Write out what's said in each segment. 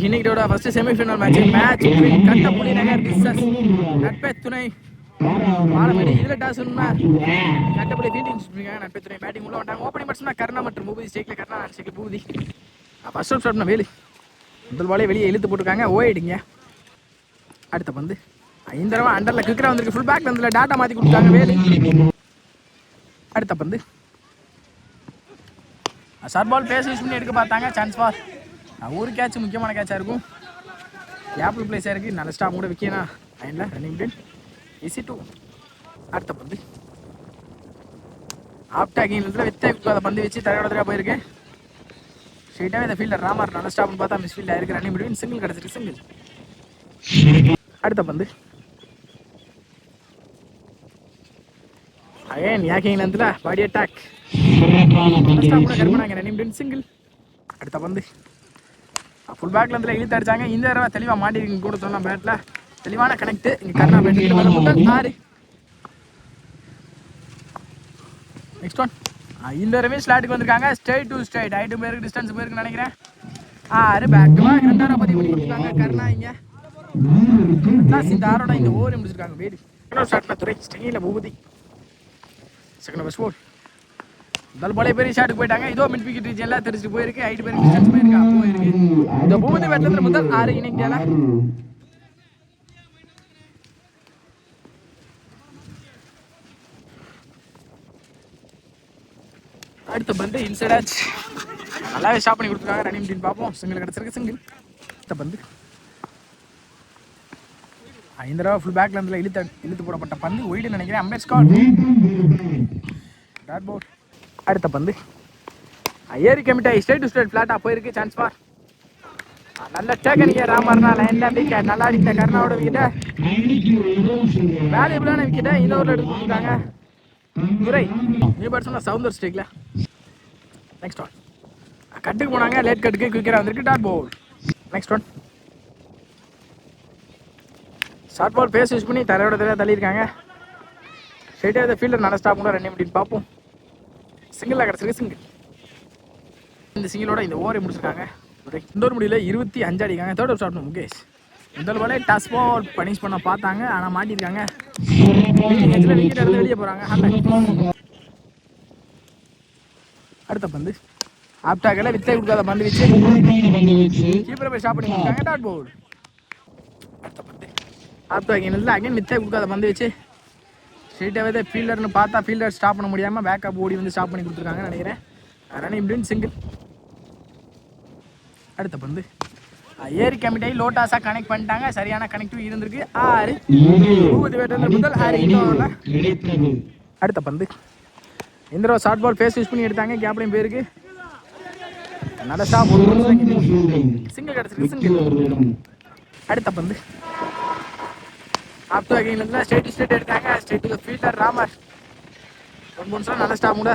இன்னைக்கு first semi-final match கட்டப்புலி நகர் versus நட்பே துணை பாலமேடு. இதுல டாஸ் கட்டப்புலி ஃபீல்டிங் சொல்லிருக்காங்க, நட்பே துணை பேட்டிங் உள்ள வந்தாங்க. ஓப்பனிங் பேட்ஸ்மேனா கர்ணா மற்றும் பூபதி ஸ்டேக்ல கர்ணா ஸ்டேக்ல பூபதி. ஃபர்ஸ்ட் ஆஃப் ஷாட்னா வேலு முதல் பாலே வெளியே இழுத்து போட்டுருக்காங்க, ஓடிடுங்க. அடுத்த பந்து 5 தடவை அண்டர்ல கிரிக்கெட் வந்திருக்கு, ஃபுல் பேக் வந்து டாட்டா மாத்தி கொடுத்தாங்க வேலு. அடுத்த பந்து ஷார்ட் பால் பேஸ் யூஸ் பண்ணி எடுக்க பார்த்தாங்க, சான்ஸ் ஃபார் ஒரு கேட்ச், முக்கியமான கேட்சாக இருக்கும். கேபிள் பிளேஸாக இருக்குது, நல்ல ஸ்டாப் கூட விற்கனா லைனில் ரன்னிங் பிளேன் ஈஸி டூ. அடுத்த பந்து ஆஃப் டாக்கிங் வித்தை அதை பந்து வச்சு தரையோட போயிருக்கு. ஸ்ட்ரெயிட்டாகவே இந்த ஃபீல்டர் ராமர் நல்ல ஸ்டாப்னு பார்த்தா மிஸ் ஃபீல்டாக இருக்குது, ரன்னிங் பிட்வீன் சிங்கிள் கிடச்சிருக்கு, சிங்கிள். அடுத்த பந்து அகைன் யாக்கிங் நேரத்தில் பாடி அட்டாக் கூட கருப்பினாங்க, ரன்னிங் பிட்வீன் சிங்கிள். அடுத்த பந்து ஃபுல் பேக்ல இருந்து இழுத்து அடிச்சாங்க, இந்த தடவை தெளிவாக மாட்டிருக்குன்னு கூட சொல்லலாம். பேட்ல தெளிவான கனெக்ட், இங்கே கர்ணா பேட் 6. நெக்ஸ்ட் ஒன் இந்த தடவை ஸ்லாட்டுக்கு வந்திருக்காங்க, ஸ்ட்ரைட் டு ஸ்ட்ரைட், ஹைட்டு பேருக்கு டிஸ்டன்ஸ் போயிருக்குன்னு நினைக்கிறேன். 6 பேக் டு பேக் 2 பதிவு பண்ணி கொடுத்துருக்காங்க கர்ணா. இங்கே இந்த ஆரோட இந்த ஓவர் முடிச்சிருக்காங்க வேடு. ஸ்டார்ட்ல துறை ஸ்டெங்கில பூபதி செகண்ட் ஃபர்ஸ்ட் போல் முதல் பாலே பெரிய ஷாட்டுக்கு போயிட்டாங்க. இதோ மிட் விக்கெட் ரீச் எல்லாம் தெரிஞ்சுட்டு போயிருக்கு, ஹைட் பேருக்கு டிஸ்டன்ஸ் போயிருக்கு. இந்த பூபதி பேட்ல முதல் 6 இன்னிங்ஸ்ல. அடுத்த பந்து இன்சைட் ஆச் நல்லாவே ஸ்டாப் பண்ணி கொடுத்துருக்காங்க, ரன்னிங் டீம் பார்ப்போம். சிங்கிள் கிடச்சிருக்கு, சிங்கிள். அடுத்த பந்து 5 தடவை ஃபுல் பேக்ல இருந்து இழுத்து போடப்பட்ட பந்து ஒயிடு நினைக்கிறேன், அம்பேர் ஸ்காட் டாட் போல். அடுத்த பந்து ஏரி கமிட்டாய் ஸ்ட்ரைட் டு ஸ்ட்ரைட் ஃபிளாட்டா போயிருக்கு, சான்ஸ் ஃபார் நல்ல டேக்கனிங்க ராமர்னா லைன்ல விக்கெட் நல்லா அடிக்கிற கர்ணாவோட விக்கெட்டை வேல்யூபிளான விக்கெட்டை இந்த ஓவரில் எடுத்து கொடுத்துருக்காங்க துரை. நியூ பேட்ஸ்மேன் சவுந்தர் ஸ்டேக்ல. நெக்ஸ்ட் ஒன் கட்டுக்கு போனாங்க, லேட் கட்டுக்கு குயிக்கராக வந்திருக்கு, dot ball. Next one short ball pace use பண்ணி தரையோட தள்ளியிருக்காங்க. ஸ்ட்ரைட்டாக இந்த ஃபீல்டர் நல்ல ஸ்டாப் கூட ரன் அப்படின்னு பார்ப்போம். சிங்கிளாக கிடச்சிருக்கு, சிங்கிள். இந்த சிங்கிளோட இந்த ஓவரை முடிச்சிருக்காங்க. இந்த ஒரு முடியல 25 அடிக்காங்க. தேர்ட் ஆஃப் ஷாட் முகேஷ் முதல் பாலே டஸ் பால் பனிஷ் பண்ண பார்த்தாங்க, ஆனால் மாட்டிருக்காங்க. விக்கெட் எடுத்து வெளியே போகிறாங்க. அடுத்த பந்து ஆப்டாக்கில் வித்தை கொடுக்காத பந்து வச்சு கீப்பரை போய் ஸ்டாப் பண்ணி கொடுத்தாங்க, டாட் போல். அடுத்த பந்து ஆப்டாக்கில் அகைன் வித்தை கொடுக்காத பந்து வச்சு ஸ்ட்ரெயிட்டாகவே ஃபீல்டர்னு பார்த்தா ஃபீல்டர் ஸ்டாப் பண்ண முடியாமல் பேக்கப் ஓடி வந்து ஸ்டாப் பண்ணி கொடுத்துருக்காங்கன்னு நினைக்கிறேன், ரன்னிங் பிட்வீன் சிங்கிள். அடுத்த பந்து ஏரி கமிட்டாய் லோட்டாஸாக கனெக்ட் பண்ணிட்டாங்க, சரியான கனெக்டிவ் இருந்திருக்கு, 6. முதல் 6. அடுத்த பந்து இந்த தடவை ஷார்ட் பால் ஃபேஸ் யூஸ் பண்ணி எடுத்தாங்க, கேப்லையும் போயிருக்கு, நல்ல ஸ்டாப் சிங்கிள் கிடச்சிருக்கு, சிங்கிள். அடுத்த பந்து ஆப்டோ அகைன்ல ஸ்ட்ரைட் ஸ்ட்ரைட் எடுத்தாங்க, ஸ்ட்ரைட் ஃபீல்டர் ராமர் 1 நிமிஷம் நல்ல ஸ்டாப் கூட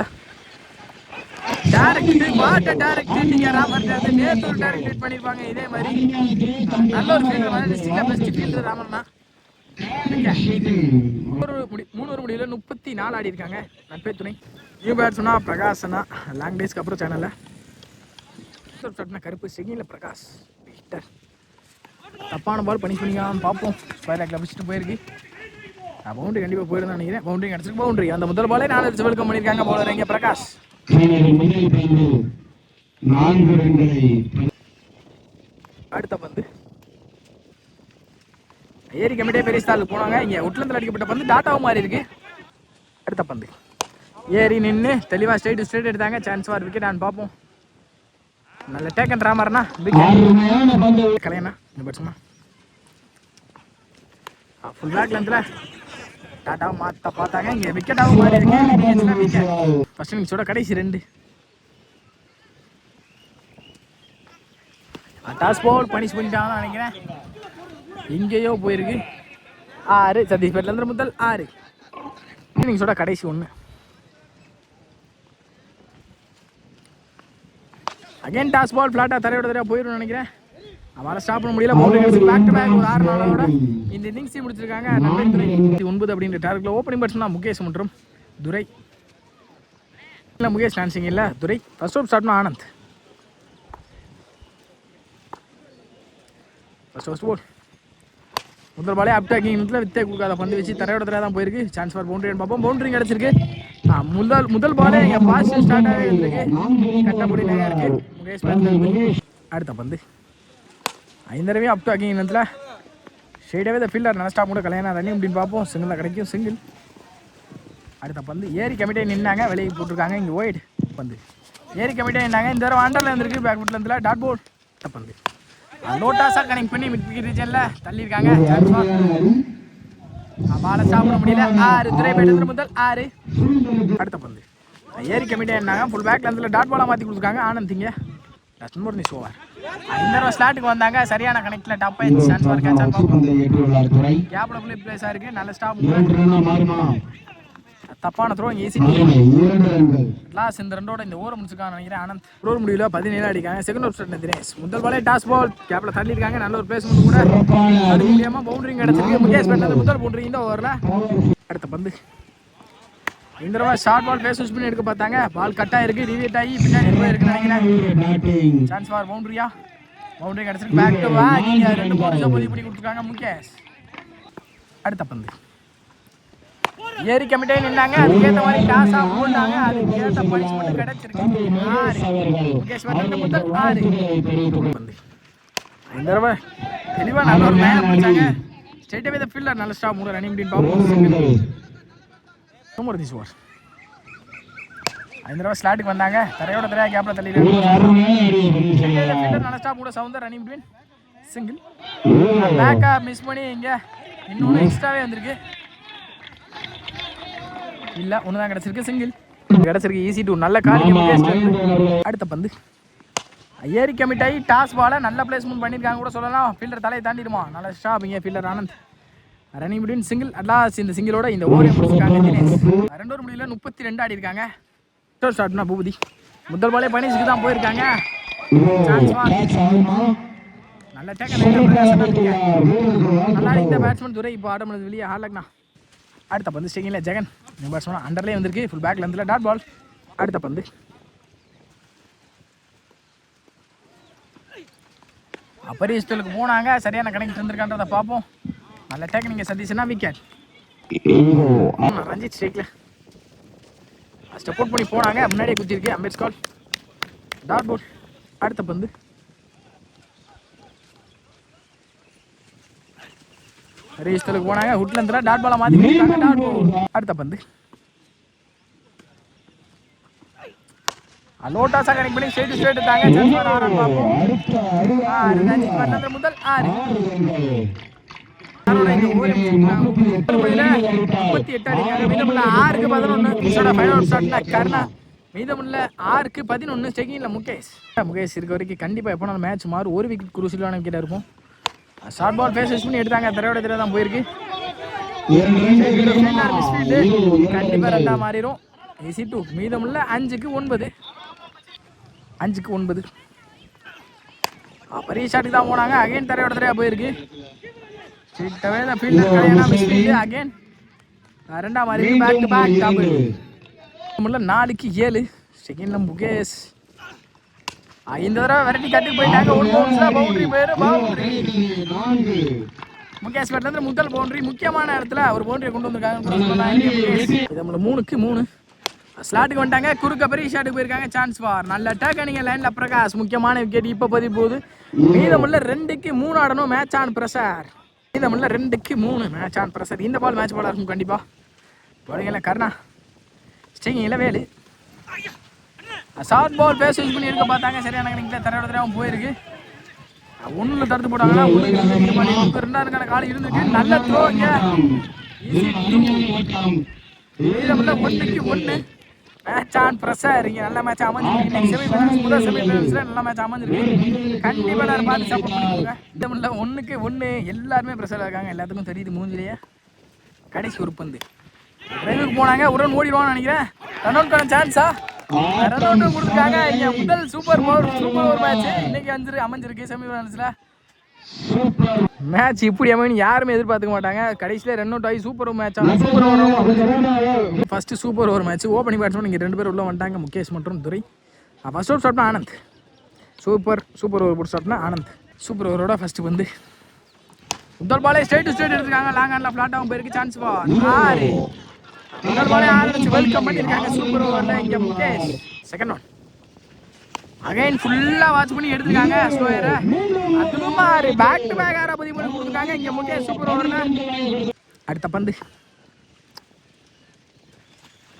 டைரக்ட் வாட் டைரக்ட் நீங்க ராமர் நேத்து ஒரு டைரக்ட் ஹிட் பண்ணிருப்பாங்க. இதே மாதிரி நல்ல ஒரு ஃபீல்டர் வந்து டிஸ்ட்ரிக்ட்ல பெஸ்ட் ஃபீல்டர் ராமர்னா. மூணு முடியல 34 ஆடி இருக்காங்க நட்பே துணை. நியூ பேட்ஸ்மனா பிரகாஷ்னா லாங் டேஸ்க்கு அப்புறம் சேனல்ல கருப்பு செகில பிரகாஷ் ஹிட்டர். தப்பான பால் பனிஷ் பண்ணிக்கலாம் பார்ப்போம். ஸ்கொயர் லேக்ல வச்சுட்டு போயிருக்கு, பவுண்டரி கண்டிப்பாக போயிருந்தா நினைக்கிறேன். பவுண்டரி கிடச்சிருக்கு, பவுண்டரி. அந்த முதல் பாலே 4 அடிச்சு வெல்கம் பண்ணியிருக்காங்க பவுலர் இங்கே பிரகாஷ். அடுத்த பந்து ஏரி கமிட்டே பெரிய ஸ்டாலுக்கு போனாங்க, இங்கே உட்லந்தில் அடிக்கப்பட்ட பந்து டாட்டாவும் மாறி இருக்கு. அடுத்த பந்து ஏரி நின்று தெளிவாக ஸ்ட்ரைட் எடுத்தாங்க, சான்ஸ் ஃபார் விக்கெட் ஆன் பார்ப்போம். நல்ல டேக்கன் ராமர்னா கலையண்ணா இந்த பேட்ஸ்மேன் ஃபுல் பேக் லென்த்ல டாட்டாவும் மாற்ற பார்த்தாங்க, இங்கே விக்கெட்டாகவும் மாறி இருக்கு. ஃபர்ஸ்ட் இன்னிங்ஸோட கடைசி 2 டாஸ் பால் பனிஷ் பண்ணிட்டாங்கன்னு நினைக்கிறேன், எங்கேயோ போயிருக்கு. 6 சத்தீஸ்பேட்லேருந்து முதல் 6 இன்னிங்ஸோட கடைசி 1. அகைன் டாஸ் பால் ஃபிளாட்டாக தரையோட போயிடும் நினைக்கிறேன், அவரால் ஸ்டாப் பண்ண முடியல. பேக் டு பேக் ஒரு 6 நாளோட இந்த இன்னிங்ஸை முடிச்சிருக்காங்க. 9 அப்படின்ற டார்கெட்டில் ஓப்பனிங் பேட்ஸ்மேனா முகேஷ் மற்றும் துரை. இல்லை முகேஷ் டான்சிங் இல்லை துரை. ஃபர்ஸ்ட் ஓவர் ஸ்டார்ட்னா ஆனந்த். ஃபர்ஸ்ட் பால் முதல் பாலே அப்டாக்கிங் வித்தே கொடுக்காத பந்து வச்சு தரையோட தரையாக தான் போயிருக்கு. சான்ஸ் ஃபார் பவுண்டரி பார்ப்போம். பவுண்டரி கிடச்சிருக்கு. முதல் பாலே இங்கே பாஸ் ஸ்டார்ட் ஆகி இருக்கு. கட்டப்படி நிறையா இருக்கு. முகேஷ் அடுத்த பந்து 5 தடவை அப்டாக்கிங் இடத்துல ஸ்ட்ரெயிட்டாகவே இந்த ஃபீல்டர் நல்ல ஸ்டாப் கூட கல்யாணம் ரன்னிங் அப்படின்னு பார்ப்போம். சிங்கிளாக கிடைக்கும். சிங்கிள். அடுத்த பந்து ஏரி கமிட்டியாக நின்னாங்க. வெளியே போட்டிருக்காங்க. இங்கே ஒயிட் பந்து ஏரி கமிட்டியாக நின்னாங்க. இந்த தடவை அண்டரில் இருந்திருக்கு. பேக் ஃபுட்டில் இருந்துல டாட் போல் பந்து லோட்டாஸாக கனெக்ட் பண்ணி மிட் விக்கெட் ரீஜனில் தள்ளியிருக்காங்க. பாலை சாப்பிட முடியல. 6 துறைப்பேட்டத்தில் முதல் 6. அடுத்த பந்து ஏரி கமிட்டியாக இருந்தாங்க. ஃபுல் பேக்கில் இருந்துல டாட் பாலாக மாற்றி கொடுத்துருக்காங்க. ஆனந்திங்க லட்சுமி நிஷ் ஓவர். இந்த தடவை ஸ்லாட்டுக்கு வந்தாங்க. சரியான கனெக்டில் டாப் ஆயிடுச்சு. சான்ஸ் ஃபார் கேட்ச் கேப்ல ஃபுல்லி பிளேஸாக இருக்குது. நல்ல ஸ்டாப். தப்பான த்ரோ இங்கே ஈஸி லாஸ். இந்த ரெண்டோட இந்த ஓவர் முடிச்சிருக்காங்க நினைக்கிறேன். ஆனந்த் ஓவர் முடியல 17 அடிக்காங்க. Second over start Dinesh. முதல் பாலே டாஸ் பால் கேப்ல தள்ளியிருக்காங்க. நல்ல ஒரு பிளேஸ்மெண்ட் கூட அது முடியாம பவுண்டரிங் கிடச்சிருக்கு. முகேஷ் பேட்டர் முதல் பவுண்டரி இந்த ஓவரில். அடுத்த பந்து இந்த தடவை ஷார்ட் பால் பேஸ் பண்ணி எடுக்க பார்த்தாங்க. பால் கட்டாக இருக்கு. டிவியேட் ஆகி பின்னாடி போயிருக்குன்னு நினைக்கிறேன். சான்ஸ் ஃபார் பவுண்டரியா பவுண்டரி கிடச்சிருக்கு. பேக் டு பேக் 2 பவுண்டரிஸாக பதிவு பண்ணி கொடுத்துருக்காங்க முகேஷ். அடுத்த பந்து ஏரி கமிட்டியாக நின்னாங்க. அதுக்கேற்ற மாதிரி டாஸா போட்டாங்க. அதுக்கேற்ற பனிஷ்மெண்ட் கிடைச்சிருக்கு. முகேஷ் பேட்டர் முதல் 6. இந்த தடவை தெளிவாக நல்ல ஒரு மேலே பிடிச்சாங்க. ஸ்ட்ரெயிட்டாகவே இந்த ஃபீல்டர் நல்ல ஸ்டாப் கூட ரன்னிங் அப்படின்னு பார்ப்போம். இந்த தடவை ஸ்லாட்டுக்கு வந்தாங்க. தரையோட தரையா கேப்ல தள்ளிடுறாங்க. நல்ல ஸ்டாப் கூட சவுந்தர் ரன்னிங் பிட்வீன் சிங்கிள். பேக்கா மிஸ் பண்ணி இங்கே இன்னொன்று எக்ஸ்ட்ராவே வந்திருக்கு. இல்ல ஒண்ணுதான் கிடைச்சிருக்கு. சிங்கிள் கிடைச்சிருக்கு. ஈஸி டூ நல்ல காரியம். அடுத்த பந்து ஏரி கமிட் ஆகி டாஸ் பால நல்ல பிளேஸ்மெண்ட் பண்ணியிருக்காங்க கூட சொல்லலாம். ஃபீல்டர் தலையை தாண்டிடுமா. நல்ல ஸ்டாப் இங்கே fielder Anand running between single. Atlas இந்த சிங்கிளோட இந்த ஓவரை முடிச்சிருக்காங்க. தினேஷ் 2 ஓவர் முடியல 32 ஆடி இருக்காங்க. ஸ்டார்ட்னா பூபதி முதல் பாலே பனிஷ்க்கு தான் போயிருக்காங்க. நல்ல டேக்கல் நல்லா இந்த பேட்ஸ்மேன் துரை இப்போ ஆட முடியாது வெளியே ஆடலங்கண்ணா. அடுத்த பந்து ஸ்டேக்கிங்ல ஜெகன் பேட்ஸ்மேன் அண்டர்லேயே வந்திருக்கு. ஃபுல் பேக்ல இருந்துல டாட் பால். அடுத்த பந்து அப்பரிஸ்டலுக்கு போனாங்க. சரியான கனெக்ட் இருந்திருக்கான்றதை பார்ப்போம். நல்ல டேக் நீங்கள் சதீஷ்னா விக்கெட். ரஞ்சித் ஸ்டேக்கில் ஸ்டெப் அவுட் பண்ணி போனாங்க. முன்னாடியே குத்திருக்கு. அம்பேட்ஸ் கால் டாட் பால். அடுத்த பந்து ரீஸ்டலுக்கு போனாங்க. ஹுட்ல இருந்தா டாட் பாலா மாத்தி கொடுத்தாங்க. Dot ball. அடுத்த பந்து லோட்டாஸா கனெக்ட் பண்ணி ஸ்ட்ரெயிட் எடுத்தாங்க. சான்ஸ் ஃபார் ஆரன் பாப்போம். ரஞ்சித் பண்ணது முதல் 6. 38 அடிக்காங்க. மீதமுள்ள 6க்கு 11. ஃபைனல் ஷாட்ல கர்ணா. மீதமுள்ள 6க்கு 11. ஸ்டேக்கிங்ல முகேஷ் இருக்க வரைக்கும் கண்டிப்பா எப்போ மேட்ச் மாறும். ஒரு விக்கெட் குரூசியலான விக்கெட்டா இருக்கும். ஷார்ட் பால் ஃபேஸ் பண்ணி எடுத்தாங்க. தரையோட தரையா தான் போயிருக்கு. கண்டிப்பா 2 மாறிடும். Easy two. மீதமுள்ள 5க்கு 9. 5க்கு 9. பெரிய ஷாட்டுக்கு தான் போனாங்க. அகைன் தரையோட தரையா போயிருக்கு. ஸ்ட்ரெயிட்டாவே தான் ஃபீல்டர் கலையனா மிஸ் பண்ணி அகைன் 2 மாறி பேக் டு பேக் டபுள். மீதமுள்ள 4க்கு 7. செகண்ட்ல முகேஷ் இந்த தடவை வெரைட்டி கட்டுக்கு போயிட்டாங்க. ஒரு பவுன்ஸ்ல பவுண்டரி பேரு பவுண்டரி. முகேஷ் பேட்ல முதல் பவுண்டரி. முக்கியமான இடத்துல ஒரு பவுண்டரியை கொண்டு வந்திருக்காங்க. 3க்கு 3. ஸ்லாட்டுக்கு வந்துட்டாங்க. குறுக்க பெரிய ஷாட்டுக்கு போயிருக்காங்க. சான்ஸ் ஃபார் நல்ல டேக் நீங்க லைன்ல பிரகாஷ். முக்கியமான விக்கெட் இப்போ பதிவு போகுது. மீதமுள்ள 2க்கு 3 ஆடணும். Match on pressure. மீதமுள்ள 2க்கு 3 மேட்ச் ஆன் பிரஷர். இந்த பால் மேட்ச் பாலா இருக்கும் கண்டிப்பா. போறீங்களா கர்ணா ஸ்டேக்கிங்ல Velu. Short ball pace use பண்ணி எடுக்க பார்த்தாங்க. சரியான கணக்கில் தரையோட தரையாவும் போயிருக்கு. 1ல தடுத்து போட்டாங்கன்னா 2 கால் இருந்துருக்கு. நல்ல த்ரோ இங்க. மீதமுள்ள 1க்கு 1 மேட்ச் ஆன் பிரஷர். இங்க நல்ல மேட்ச் அமைஞ்சிருக்கு. செமிஃபைனல்ஸ் முதல் செமிஃபைனல்ஸ்ல நல்ல மேட்ச் அமைஞ்சிருக்கு. கண்டிப்பா எல்லாரும் பார்த்து சப்போர்ட் பண்ணுங்க. மீதமுள்ள 1க்கு 1 எல்லாருமே பிரஷர்ல இருக்காங்க. எல்லாத்துக்கும் தெரியுது மூஞ்சிலேயே. கடைசி ஒரு பந்து டிரைவுக்கு போனாங்க. ஒரு ரன் ஓடிடுவான்னு நினைக்கிறேன். ரன் அவுட் பண்ண சான்ஸா ரன் அவுட் கொடுத்துருக்காங்க. இங்க முதல் சூப்பர் ஓவர் மேட்ச் இன்னைக்கு அமைஞ்சிருக்கு செமிஃபைனல்ஸ்ல. மேட்ச் இப்படி அமைன்னு யாருமே எதிர்பார்த்துக்க மாட்டாங்க. கடைசியில் ரன் அவுட் ஆகி super match super over. First super over match. Opening batsman இங்கே 2 பேர் உள்ள வந்துட்டாங்க. முகேஷ் மற்றும் துரை. ஃபர்ஸ்ட் ஓவர் ஸ்டார்ட்னா ஆனந்த். சூப்பர் ஓவர் போட்டு ஸ்டார்ட்னா ஆனந்த். சூப்பர் ஓவரோட ஃபர்ஸ்ட் வந்து முதல் பாலே ஸ்ட்ரைட் டு ஸ்ட்ரைட் எடுத்துருக்காங்க. லாங் ஹேண்ட்ல ஃபிளாட்டாகவும் போயிருக்கு. Chance for 6. முதல் பாலே 6 அடிச்சு வெல்கம் பண்ணியிருக்காங்க. சூப்பர் ஓவரில் இங்கே முகேஷ். செகண்ட் ஒன் அகைன் ஃபுல்லாக வாட்ச் பண்ணி எடுத்துருக்காங்க. ஸ்லோயரை அதுவும் 6 பேக் டு பேக் 6 பதிவு பண்ணி கொடுத்துருக்காங்க. இங்கே முகேஷ் சூப்பர் ஓவரில். அடுத்த பந்து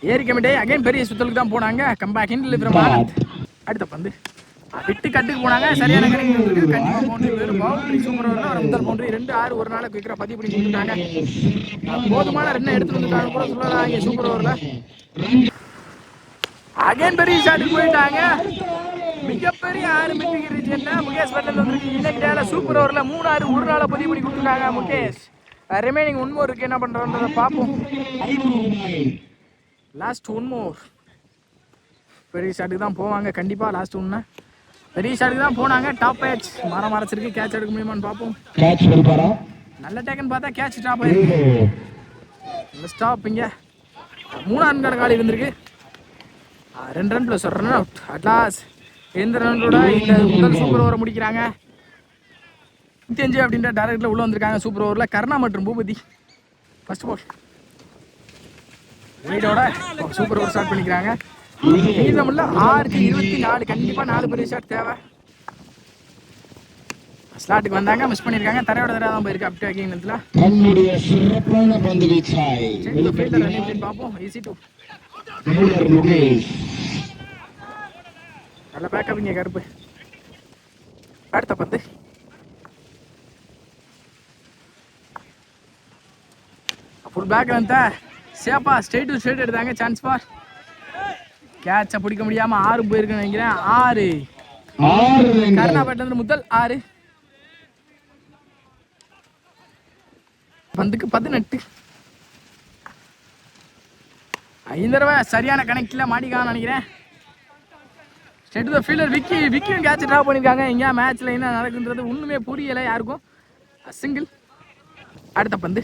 ஏரி கமிட்டே அகைன் பெரிய சுத்தலுக்கு தான் போனாங்க. கம்பேக் ஹிண்டில் இருக்கிற ஆனந்த். அடுத்த பந்து விட்டு கட்டுக்கு போனாங்க. சரியான கணக்கு இருக்குது. கண்டிப்பாக பவுண்டரி வெறும் பவுண்டரி சூப்பர் ஓவரில் ஒரு முதல் பவுண்டரி 2-6 ஒரு நாளைக்கு வைக்கிற பதிவு பண்ணி கொடுத்துட்டாங்க. போதுமான ரன்னை எடுத்துட்டு வந்துட்டாங்க கூட சொல்லலாம். இங்கே சூப்பர் ஓவரில் அகைன் பெரிய ஷாட்டுக்கு போயிட்டாங்க. மிகப்பெரிய 6 மில்லிக்கு ரீஜன்ல முகேஷ் பட்டேல் வந்துருக்கு. இலக்கியால சூப்பர் ஓவரில் 3-6 ஒரு நாளை பதிவு பண்ணி கொடுத்துருக்காங்க முகேஷ். ரிமைனிங் 1 more இருக்கு. என்ன பண்ணுறோன்றதை பார்ப்போம். Last 1 more. பெரிய ஷாட்டுக்கு தான் போவாங்க கண்டிப்பாக. லாஸ்ட் 1 பெரிய ஷாட்டுக்கு தான் போனாங்க. Top batch மறைச்சிருக்கு. கேட்ச் எடுக்க முடியுமான்னு பார்ப்போம். நல்ல டேக்கன் பார்த்தா கேட்ச் டாப் ஆயிருக்கு. ஸ்டாப் இங்கே 3 ரன் காலி இருந்திருக்கு. 2 run plus 1 run out. Atlas எந்த ரன்னோட இந்த முதல் சூப்பர் ஓவரை முடிக்கிறாங்க. 25 அப்படின்ற டைரக்டில் உள்ளே வந்திருக்காங்க. சூப்பர் ஓவரில் கருணா மற்றும் பூபதி ஃபர்ஸ்ட் பால் வீடோட சூப்பர் ஓவர் ஸ்டார்ட் பண்ணிக்கிறாங்க. மீதமுள்ள 6க்கு 24. கண்டிப்பாக 4 பெரிய ஷாட் தேவை. ஸ்லாட்டுக்கு வந்தாங்க. மிஸ் பண்ணியிருக்காங்க. தரையோட தரையாக தான் போயிருக்கு. அப்டே ஆகிய நேரத்தில் பார்ப்போம். ஈஸி டூ நல்ல பேக்கப் இங்கே கருப்பு. அடுத்த பந்து ஃபுல் பேக் வந்து சேப்பா ஸ்ட்ரெயிட் டு ஸ்ட்ரெயிட் எடுத்தாங்க. சான்ஸ் ஃபார் கேட்சை பிடிக்க முடியாம 6 போயிருக்குன்னு நினைக்கிறேன். 6 கருணாபேட்டிலிருந்து முதல் 6 பந்துக்கு 18. 5 தடவை சரியான கணக்கில் மாட்டிக்கான்னு நினைக்கிறேன். ஸ்ட்ரெயிட் டு தி ஃபீல்டர் விக்கியும் கேட்ச் ட்ரா பண்ணியிருக்காங்க. இங்கே மேட்ச்ல என்ன நடக்குன்றது ஒன்றுமே புரியலை யாருக்கும். சிங்கிள். அடுத்த பந்து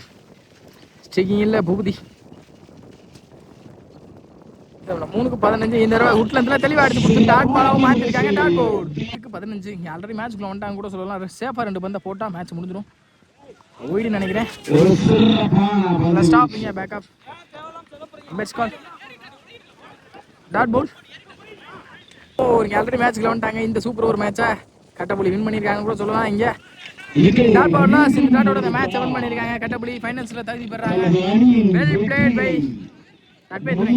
ஸ்டிக்கிங் இல்லை பூபதி. 3க்கு 15. இந்த தடவை உட்ல தெளிவாக எடுத்து கொடுத்து டாட் பாலாவும் மாற்றிருக்காங்க. டாட் போல் 15. இங்கே ஆல்ரெடி மேட்ச்க்குள்ள வந்துட்டாங்க கூட சொல்லலாம். சேஃபாக 2 பந்தை போட்டால் மேட்ச் முடிஞ்சிடும். ஓய்டு நினைக்கிறேன். ஸ்டாப் இங்கே பேக்கப் பெஸ்ட் கால் டாட் போல். இங்கே ஆல்ரெடி மேட்ச்க்குள்ள வந்துட்டாங்க. இந்த சூப்பர் ஓவர் மேட்சை கட்டப்புலி வின் பண்ணியிருக்காங்க கூட சொல்லலாம். இங்கே டாட் பவுலர் சிந்து டாட்டோட இந்த மேட்சை வின் பண்ணியிருக்காங்க. கட்டப்புலி ஃபைனல்ஸில் தகுதி பெறாங்க. Well plate by